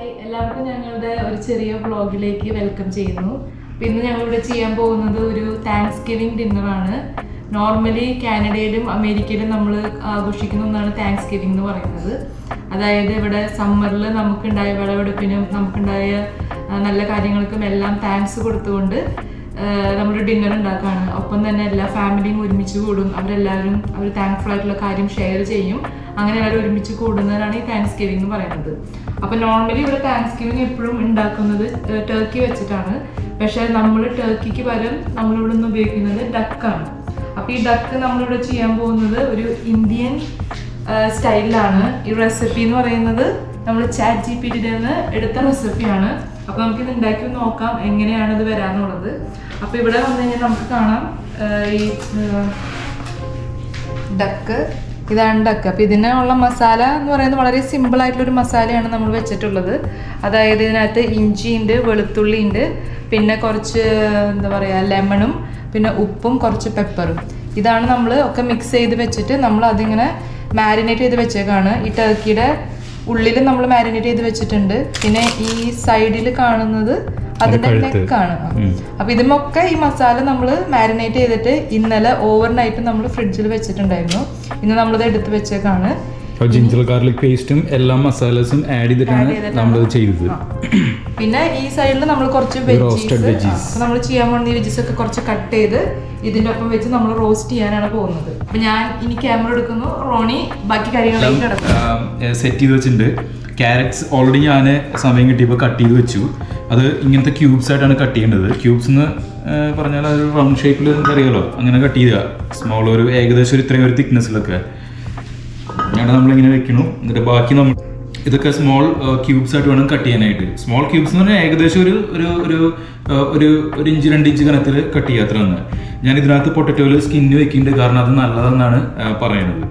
Hi, എല്ലാവർക്കും ഞങ്ങളുടെ ഒരു ചെറിയ വ്ളോഗിലേക്ക് വെൽക്കം ചെയ്യുന്നു. അപ്പോൾ ഇന്ന് ഞങ്ങളിവിടെ ചെയ്യാൻ പോകുന്നത് ഒരു താങ്ക്സ് ഗിവിംഗ് ഡിന്നറാണ്. നോർമലി കാനഡയിലും അമേരിക്കയിലും നമ്മൾ ആഘോഷിക്കുന്ന ഒന്നാണ് താങ്ക്സ് ഗിവിംഗ് എന്ന് പറയുന്നത്. അതായത് ഇവിടെ സമ്മറിൽ നമുക്കുണ്ടായ വിളവെടുപ്പിനും നമുക്കുണ്ടായ നല്ല കാര്യങ്ങൾക്കും എല്ലാം താങ്ക്സ് കൊടുത്തുകൊണ്ട് നമ്മൾ ഡിന്നർ ഉണ്ടാക്കുകയാണ്. ഒപ്പം തന്നെ എല്ലാ ഫാമിലിയും ഒരുമിച്ച് കൂടും. അവരെല്ലാവരും അവർ താങ്ക്ഫുൾ ആയിട്ടുള്ള കാര്യം ഷെയർ ചെയ്യും. അങ്ങനെ എല്ലാവരും ഒരുമിച്ച് കൂടുന്നതാണ് ഈ താങ്ക്സ് ഗിവിംഗ് എന്ന് പറയുന്നത്. അപ്പോൾ നോർമലി ഇവിടെ താങ്ക്സ് ഗിവിംഗ് എപ്പോഴും ഉണ്ടാക്കുന്നത് ടർക്കി വെച്ചിട്ടാണ്. പക്ഷേ നമ്മൾ ടർക്കിക്ക് പകരം നമ്മളിവിടെ നിന്ന് ഉപയോഗിക്കുന്നത് ഡക്കാണ്. അപ്പോൾ ഈ ഡക്ക് നമ്മളിവിടെ ചെയ്യാൻ പോകുന്നത് ഒരു ഇന്ത്യൻ സ്റ്റൈലിലാണ്. ഈ റെസിപ്പി എന്ന് പറയുന്നത് നമ്മൾ ചാറ്റ് GPT നിന്ന് എടുത്ത റെസിപ്പിയാണ്. അപ്പോൾ നമുക്കിത് ഉണ്ടാക്കി നോക്കാം എങ്ങനെയാണ് ഇത് വരാനുള്ളത്. അപ്പോൾ ഇവിടെ വന്നു കഴിഞ്ഞാൽ നമുക്ക് കാണാം ഈ ഡക്ക്, ഇതാണ് ഡക്ക്. അപ്പോൾ ഇതിനുള്ള മസാല എന്ന് പറയുന്നത് വളരെ സിമ്പിൾ ആയിട്ടുള്ളൊരു മസാലയാണ് നമ്മൾ വെച്ചിട്ടുള്ളത്. അതായത് ഇതിനകത്ത് ഇഞ്ചിയുണ്ട്, വെളുത്തുള്ളി ഉണ്ട്, പിന്നെ കുറച്ച് എന്താ പറയുക ലെമണും, പിന്നെ ഉപ്പും കുറച്ച് പെപ്പറും. ഇതാണ് നമ്മൾ ഒക്കെ മിക്സ് ചെയ്ത് വെച്ചിട്ട് നമ്മൾ അതിങ്ങനെ മാരിനേറ്റ് ചെയ്ത് വെച്ചേക്കാണ്. ഈ ടർക്കിയുടെ ഉള്ളിൽ നമ്മൾ മാരിനേറ്റ് ചെയ്ത് വെച്ചിട്ടുണ്ട്. പിന്നെ ഈ സൈഡിൽ കാണുന്നത് അതിൻ്റെ നെക്കാണ്. അപ്പോൾ ഇതുമൊക്കെ ഈ മസാല നമ്മൾ മാരിനേറ്റ് ചെയ്തിട്ട് ഇന്നലെ ഓവർനൈറ്റ് നമ്മൾ ഫ്രിഡ്ജിൽ വെച്ചിട്ടുണ്ടായിരുന്നു. ഇന്ന് നമ്മളിത് എടുത്ത് വെച്ചേക്കാണ്. ജിഞ്ചർ ഗാർലിക് പേസ്റ്റും എല്ലാ മസാലസും ആഡ് ചെയ്തിട്ടാണ് നമ്മൾ ചെയ്തത്. പിന്നെ ഈ സൈഡിൽ നമ്മൾ കുറച്ച് വെജീസ് നമ്മൾ ചെയ്യാൻ പോകുന്ന ഈ വെജീസ് ഒക്കെ കുറച്ച് കട്ട് ചെയ്ത് ഇതിൻ്റെ ഒപ്പം വെച്ച് നമ്മൾ റോസ്റ്റ് ചെയ്യാനാണ് പോകുന്നത്. അപ്പൊ ഞാൻ ഇനി ക്യാമറ എടുക്കുന്നു, റോണി ബാക്കി കാര്യങ്ങളിലേക്ക് കിടക്കുന്നു. സെറ്റ് ചെയ്ത് വെച്ചിട്ടുണ്ട്. ക്യാരറ്റ്സ് ഓൾറെഡി ഞാൻ സമയം കിട്ടിയപ്പോൾ കട്ട് ചെയ്ത് വെച്ചു. അത് ഇങ്ങനത്തെ ക്യൂബ്സ് ആയിട്ടാണ് കട്ട് ചെയ്യേണ്ടത്. ക്യൂബ്സ് എന്ന് പറഞ്ഞാൽ അതൊരു റൗണ്ട് ഷേപ്പിൽ അറിയാലോ, അങ്ങനെ കട്ട് ചെയ്യുക. സ്മോൾ ഒരു ഏകദേശം ഒരു ഇത്രയും ഒരു തിക്നെസ്സിലൊക്കെ അങ്ങനെ നമ്മളിങ്ങനെ വെക്കണം. എന്നിട്ട് ബാക്കി നമ്മൾ ഇതൊക്കെ സ്മോൾ ക്യൂബ്സ് ആയിട്ട് വേണം കട്ട് ചെയ്യാനായിട്ട്. സ്മോൾ ക്യൂബ്സ് എന്ന് പറഞ്ഞാൽ ഏകദേശം ഒരു ഇഞ്ച് 2 ഇഞ്ച് കനത്തിൽ കട്ട് ചെയ്യുക അത്ര തന്നെ. ഞാൻ ഇതിനകത്ത് പൊട്ടറ്റോയിൽ സ്കിന്ന് വെക്കുന്നുണ്ട്, കാരണം അത് നല്ലതെന്നാണ് പറയുന്നത്.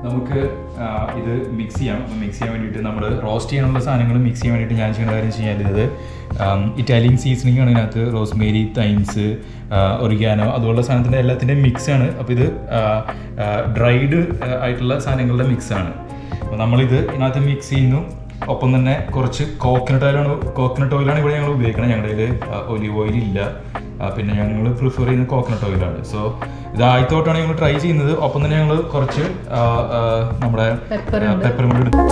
നമുക്ക് ഇത് മിക്സ് ചെയ്യാം. മിക്സ് ചെയ്യാൻ വേണ്ടിയിട്ട് നമ്മൾ റോസ്റ്റ് ചെയ്യാനുള്ള സാധനങ്ങൾ മിക്സ് ചെയ്യാൻ വേണ്ടിയിട്ട് ഞാൻ ചെയ്യുന്ന കാര്യം ചെയ്യാനുള്ളത് ഇറ്റാലിയൻ സീസണിങ് ആണ്. ഇതിനകത്ത് റോസ്മേരി, തൈംസ്, ഒറിഗാനോ അതുപോലുള്ള സാധനത്തിൻ്റെ എല്ലാത്തിൻ്റെയും മിക്സാണ്. അപ്പോൾ ഇത് ഡ്രൈഡ് ആയിട്ടുള്ള സാധനങ്ങളുടെ മിക്സാണ്. അപ്പോൾ നമ്മളിത് ഇതിനകത്ത് മിക്സ് ചെയ്യുന്നു. ഒപ്പം തന്നെ കുറച്ച് കോക്കനട്ട് ഓയിലാണ് ഇവിടെ ഞങ്ങൾ ഉപയോഗിക്കുന്നത്. ഞങ്ങളുടെ കയ്യിൽ ഒലിവ് ഓയിൽ ഇല്ല. പിന്നെ ഞങ്ങൾ പ്രിഫർ ചെയ്യുന്നത് കോക്കനട്ട് ഓയിലാണ്. സോ ഇത് ആദ്യത്തോട്ടാണ് ഞങ്ങൾ ട്രൈ ചെയ്യുന്നത്. ഒപ്പം തന്നെ ഞങ്ങൾ കുറച്ച് നമ്മുടെ പെപ്പർ കൂടി എടുത്തു.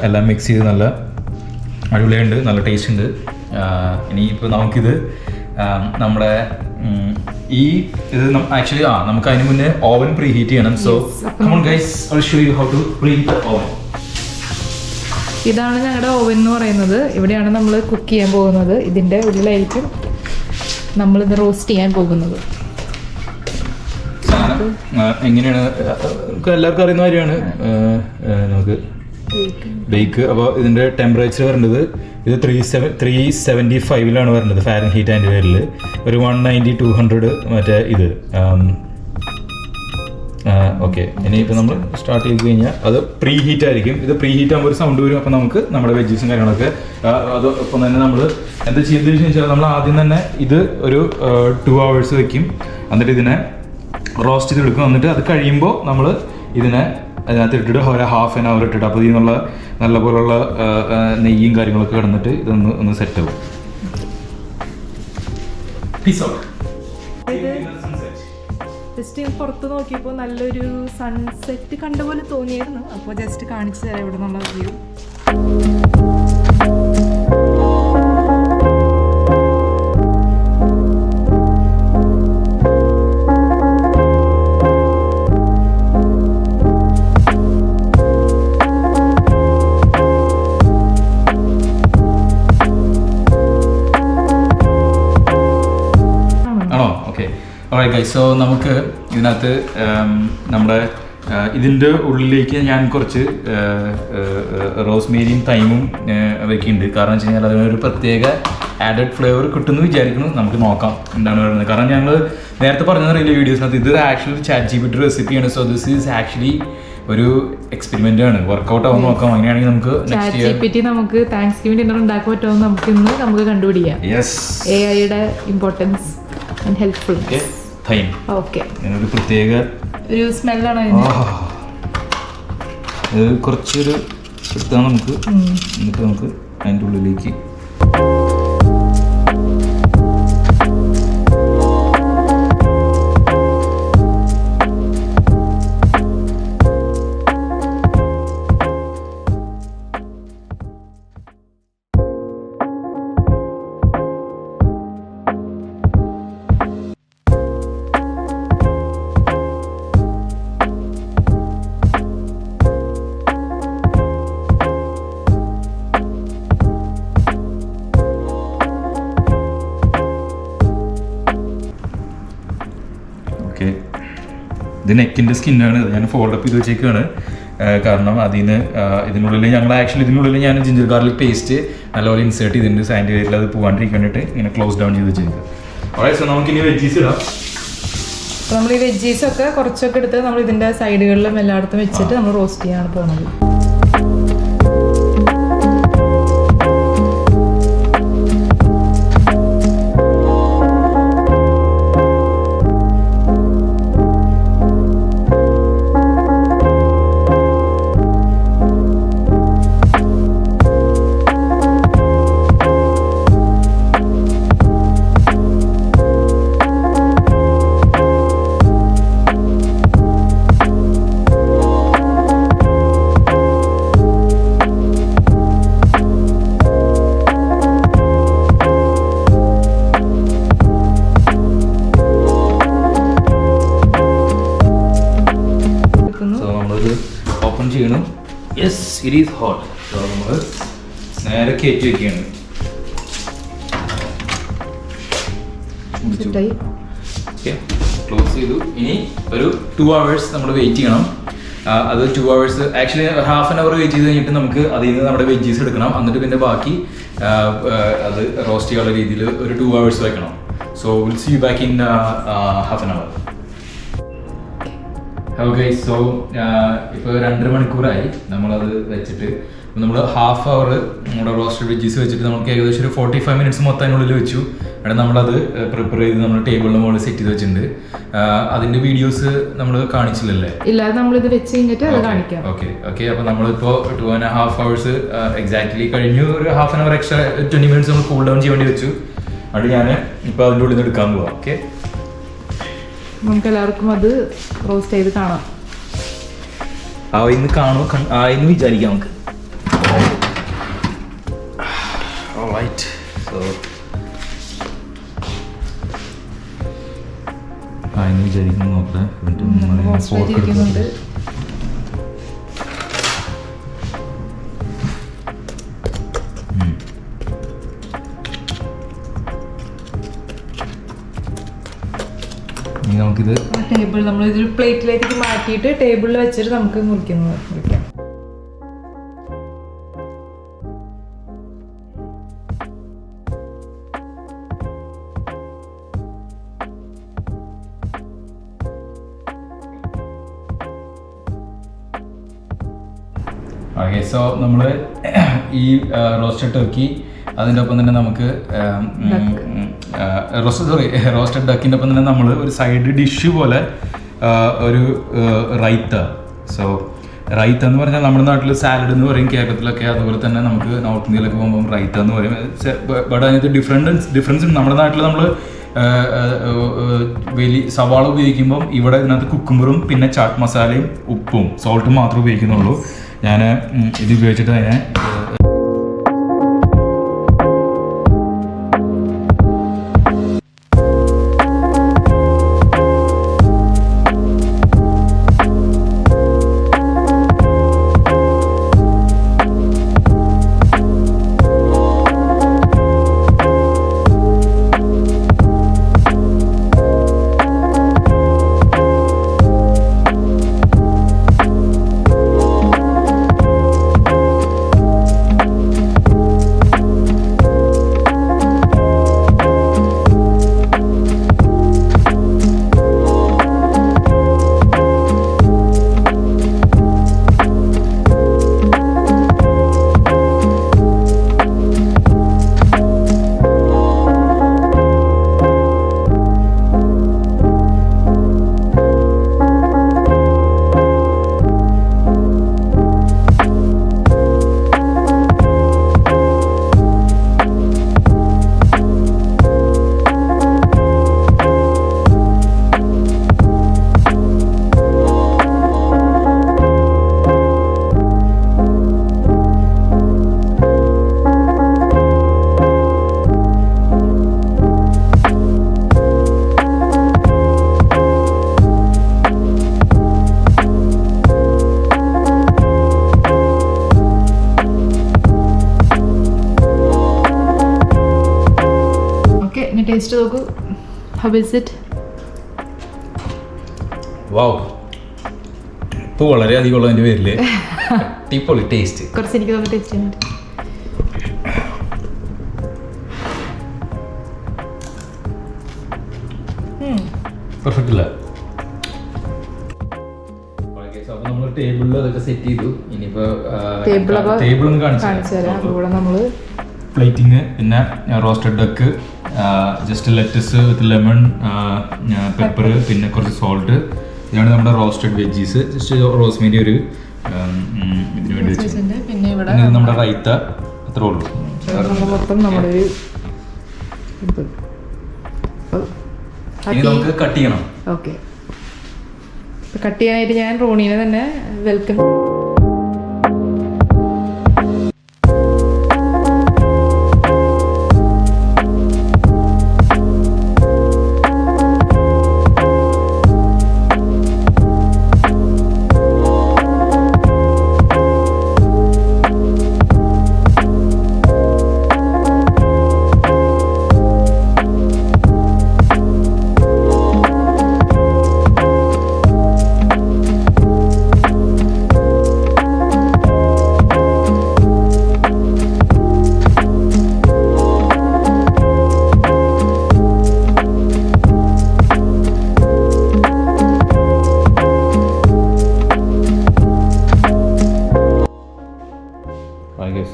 എല്ലാം മിക്സ് ചെയ്ത് നല്ല അടിപൊളിയുണ്ട്, നല്ല ടേസ്റ്റ് ഉണ്ട്. ഇനിയിപ്പോൾ നമുക്കിത് നമ്മുടെ ഇത് ആക്ച്വലി നമുക്ക് അതിന് മുന്നേ ഓവൻ പ്രീ ഹീറ്റ് ചെയ്യണം. So come on guys, I will show you how to preheat the oven. ഇതാണ് ഞങ്ങളുടെ ഓവൻ എന്ന് പറയുന്നത്. ഇവിടെയാണ് നമ്മൾ കുക്ക് ചെയ്യാൻ പോകുന്നത്. ഇതിൻ്റെ ഉള്ളിലായിരിക്കും നമ്മളിത് റോസ്റ്റ് ചെയ്യാൻ പോകുന്നത്. എങ്ങനെയാണ് എല്ലാവർക്കും അറിയുന്ന കാര്യമാണ് നമുക്ക് ബേക്ക്. അപ്പോൾ ഇതിൻ്റെ ടെമ്പറേച്ചർ വരേണ്ടത് ഇത് 375 വരേണ്ടത് ഫാരൻഹീറ്റ് ആൻഡ് പേരിൽ. ഒരു 190 200 മറ്റേ ഇത്. ഓക്കെ, ഇനിയിപ്പോൾ നമ്മൾ സ്റ്റാർട്ട് ചെയ്ത് കഴിഞ്ഞാൽ അത് പ്രീ ഹീറ്റ് ആയിരിക്കും. ഇത് പ്രീ ഹീറ്റ് ആകുമ്പോൾ ഒരു സൗണ്ട് വരും. അപ്പോൾ നമുക്ക് നമ്മുടെ വെജീസും കാര്യങ്ങളൊക്കെ അതോടൊപ്പം തന്നെ നമ്മൾ എന്താ ചെയ്തതെന്ന് വെച്ചാൽ നമ്മൾ ആദ്യം തന്നെ ഇത് ഒരു 2 hours വെക്കും. എന്നിട്ട് ഇതിനെ റോസ്റ്റ് ചെയ്തെടുക്കും. എന്നിട്ട് അത് കഴിയുമ്പോൾ നമ്മൾ ഇതിനെ അതിനകത്ത് ഇട്ടിട്ട് ഒരു 1/2 hour ഇട്ടിട്ട് അപ്പോൾ ഇതിനുള്ള നല്ല പോലുള്ള നെയ്യും കാര്യങ്ങളൊക്കെ കിടന്നിട്ട് ഇതൊന്ന് സെറ്റ് ആവും. ജസ്റ്റ് പുറത്ത് നോക്കിയപ്പോൾ നല്ലൊരു സൺസെറ്റ് കണ്ട പോലെ തോന്നിയായിരുന്നു. അപ്പോൾ ജസ്റ്റ് കാണിച്ചു തരാം ഇവിടെ നിന്നുള്ള വ്യൂ. സോ നമുക്ക് ഇതിനകത്ത് നമ്മുടെ ഇതിൻ്റെ ഉള്ളിലേക്ക് ഞാൻ കുറച്ച് റോസ്മേരിയും തൈമും വെക്കുന്നുണ്ട്. കാരണം വെച്ച് കഴിഞ്ഞാൽ അതിനൊരു പ്രത്യേക ആഡഡ് ഫ്ലേവർ കിട്ടുമെന്ന് വിചാരിക്കുന്നു. നമുക്ക് നോക്കാം എന്താണ് പറയുന്നത്. കാരണം ഞങ്ങൾ നേരത്തെ പറഞ്ഞറിയില്ല വീഡിയോസിനകത്ത്, ഇത് ആക്ച്വലി ChatGPT റെസിപ്പിയാണ്. സോ ദിസ് ഈസ് ആക്ച്വലി ഒരു എക്സ്പെരിമെന്റ് ആണ്, വർക്കൗട്ട് ആവാൻ നോക്കാം. അങ്ങനെയാണെങ്കിൽ നമുക്ക് നമുക്ക് താങ്ക്സ് ഗിവിംഗ് ഡിന്നർ ഉണ്ടാക്കാൻ പറ്റുമെന്ന് നമുക്ക് കണ്ടുപിടിക്കാം. AI-യുടെ ഇമ്പോർട്ടൻസ് ആൻഡ് ഹെൽപ്ഫുൾനെസ്. ഓക്കെ, ഒരു പ്രത്യേക ഒരു സ്മെല്ലാണ് കുറച്ചൊരു എടുത്താൽ നമുക്ക്. എന്നിട്ട് നമുക്ക് അതിൻ്റെ ഉള്ളിലേക്ക് ഇത് നെക്കിൻ്റെ സ്കിന്നാണ്. ഞാൻ ഫോൾഡപ്പ് ചെയ്ത് വെച്ചേക്കാണ്. കാരണം ഇതിനുള്ളിൽ ഞങ്ങൾ ഇതിനുള്ളിൽ ഞാൻ ജിഞ്ചർ ഗാർലിക് പേസ്റ്റ് നല്ലപോലെ ഇൻസേർട്ട് ചെയ്തിട്ടുണ്ട്. സാനിറ്റൈസറിൽ അത് പോകാണ്ടിരിക്കാൻ വേണ്ടിയിട്ട് ഇങ്ങനെ ക്ലോസ് ഡൗൺ ചെയ്ത് വെച്ചേക്കുക. സോ നമുക്കിനി വെജീസ് ഇടാം. അപ്പോൾ നമ്മൾ ഈ വെജീസൊക്കെ കുറച്ചൊക്കെ എടുത്ത് നമ്മൾ ഇതിൻ്റെ സൈഡുകളിലും എല്ലായിടത്തും വെച്ചിട്ട് നമ്മൾ റോസ്റ്റ് ചെയ്യാനാണ് പോകുന്നത്. ഓപ്പൺ ചെയ്യണം. Yes, it is hot. So നമ്മൾ നേരെ കയറ്റി വെക്കുകയാണ്. ക്ലോസ് ചെയ്തു. ഇനി ഒരു 2 hours നമ്മൾ വെയിറ്റ് ചെയ്യണം. അത് 2 hours ആക്ച്വലി 1/2 hour വെയിറ്റ് ചെയ്ത് കഴിഞ്ഞിട്ട് നമുക്ക് അതിൽ നിന്ന് നമ്മുടെ വെജീസ് എടുക്കണം. എന്നിട്ട് പിന്നെ ബാക്കി അത് റോസ്റ്റ് ചെയ്യാനുള്ള രീതിയിൽ ഒരു 2 hours വെക്കണം. So will see you back in 1/2 hour. Okay, so ഇപ്പോൾ 2.5 മണിക്കൂറായി നമ്മളത് വെച്ചിട്ട്. നമ്മൾ 1/2 hour നമ്മുടെ റോസ്റ്റഡ് വെജീസ് വെച്ചിട്ട് നമുക്ക് ഏകദേശം ഒരു 45 minutes മൊത്തം അതിനുള്ളിൽ വെച്ചു. അവിടെ നമ്മളത് പ്രിപ്പയർ ചെയ്ത് നമ്മൾ ടേബിളിന് മുകളിൽ സെറ്റ് ചെയ്ത് വെച്ചിട്ടുണ്ട്. അതിൻ്റെ വീഡിയോസ് നമ്മൾ കാണിച്ചില്ലല്ലേ? ഇല്ല, നമ്മളിത് വെച്ച് കഴിഞ്ഞിട്ട് അത് കാണിക്കാം. ഓക്കെ. അപ്പോൾ നമ്മളിപ്പോൾ 2.5 hours എക്സാക്ട്ലി കഴിഞ്ഞു. ഒരു 1/2 hour എക്സ്ട്രാ 20 minutes നമ്മൾ കൂൾ ഡൗൺ ചെയ്യാൻ വേണ്ടി വെച്ചു. അത് ഞാൻ ഇപ്പോൾ അതിൻ്റെ ഉള്ളിൽ നിന്ന് എടുക്കാൻ പോവാം. ഓക്കെ, നമുക്ക് എല്ലാവർക്കും അത് റോസ്റ്റ് ചെയ്ത് കാണാം. ഇന്ന് കാണുമോ? ഇന്ന് വിചാരിക്കാം നമുക്ക്. റൈറ്റ്. സോ എന്ന് വിചാരിക്കുന്നു. നോക്കട്ടെ, ഫോർക്ക് എടുക്കുന്നുണ്ട്. നമുക്കിത് ടേബിൾ നമ്മൾ ഇതൊരു പ്ലേറ്റിലേക്ക് മാറ്റിയിട്ട് ടേബിളിൽ വെച്ചിട്ട് നമുക്ക് മുറിക്കാം. ഓക്കെ, സോ നമ്മൾ ഈ റോസ്റ്റഡ് ടർക്കി അതിൻ്റെ ഒപ്പം തന്നെ നമുക്ക് റോസ്റ്റഡ് ഡക്കിൻ്റെ ഒപ്പം തന്നെ നമ്മൾ ഒരു സൈഡ് ഡിഷ് പോലെ ഒരു റൈത്ത. സോ റൈത്ത എന്ന് പറഞ്ഞാൽ നമ്മുടെ നാട്ടിൽ സാലഡ് എന്ന് പറയും, കേരളത്തിലൊക്കെ അതുപോലെ തന്നെ നമുക്ക് നോർത്ത് ഇന്ത്യയിലൊക്കെ പോകുമ്പോൾ റൈത്ത എന്ന് പറയും. ബട്ട് അതിനകത്ത് ഡിഫറൻസ് ഉണ്ട്. നമ്മുടെ നാട്ടിൽ നമ്മൾ വലിയ സവാള ഉപയോഗിക്കുമ്പം ഇവിടെ ഇതിനകത്ത് കുക്കുമ്പറും പിന്നെ ചാട്ട് മസാലയും ഉപ്പും സോൾട്ടും മാത്രമേ ഉപയോഗിക്കുന്നുള്ളൂ. ഞാൻ ഇത് ഉപയോഗിച്ചിട്ട് അതിനെ ടേസ്റ്റ് നോക്കൂ. How is it? വാവ്, ഇപ്പോൾ വളരെ അധികം ഉള്ളതിൻ്റെ പേരിൽ അടിപൊളി ടേസ്റ്റ്. കുറച്ച് എനിക്ക് തന്നെ ടേസ്റ്റ് ചെയ്യാൻ പെർഫെക്റ്റ് അല്ല. അപ്പോൾ നമ്മൾ ടേബിളിൽ അതൊക്കെ സെറ്റ് ചെയ്തു. ഇനിയിപ്പോൾ ടേബിൾ ഒന്ന് കാണിച്ചു തരാം. ഇവിടെ നമ്മൾ പ്ലേറ്റിങ്, പിന്നെ roasted duck, just let's with lemon, pepper, പിന്നെ കുറച്ച് സോൾട്ട്. ഇതാണ് നമ്മുടെ റോസ്റ്റഡ് വെജീസ്. ജസ്റ്റ് റോസ്മേരി ഒരു ഇതിന് വേണ്ടി വെച്ചത്. പിന്നെ ഇവിടെ നമ്മുടെ റൈത്ത. അത്രേ ഉള്ളൂ. മൊത്തം നമ്മുടെ ഇനി നമുക്ക് കട്ട് ചെയ്യണം. ഓക്കെ, കട്ട് ചെയ്യാനായിട്ട് ഞാൻ റോണീനെ തന്നെ വെൽക്കം.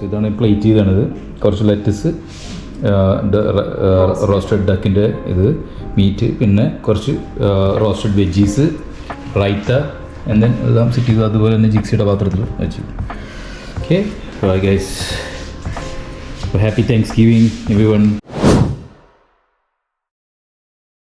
ഇതാണ് പ്ലേറ്റ് ചെയ്താണിത്. കുറച്ച് ലെറ്റസ്, റോസ്റ്റഡ് ഡക്കിൻ്റെ ഇത് മീറ്റ്, പിന്നെ കുറച്ച് റോസ്റ്റഡ് വെജീസ്, റൈത്ത, എല്ലാം സെറ്റ് ചെയ്തു. അതുപോലെ തന്നെ ജിക്സിയുടെ പാത്രത്തിൽ വെച്ചു. Okay guys, happy thanks giving everyone.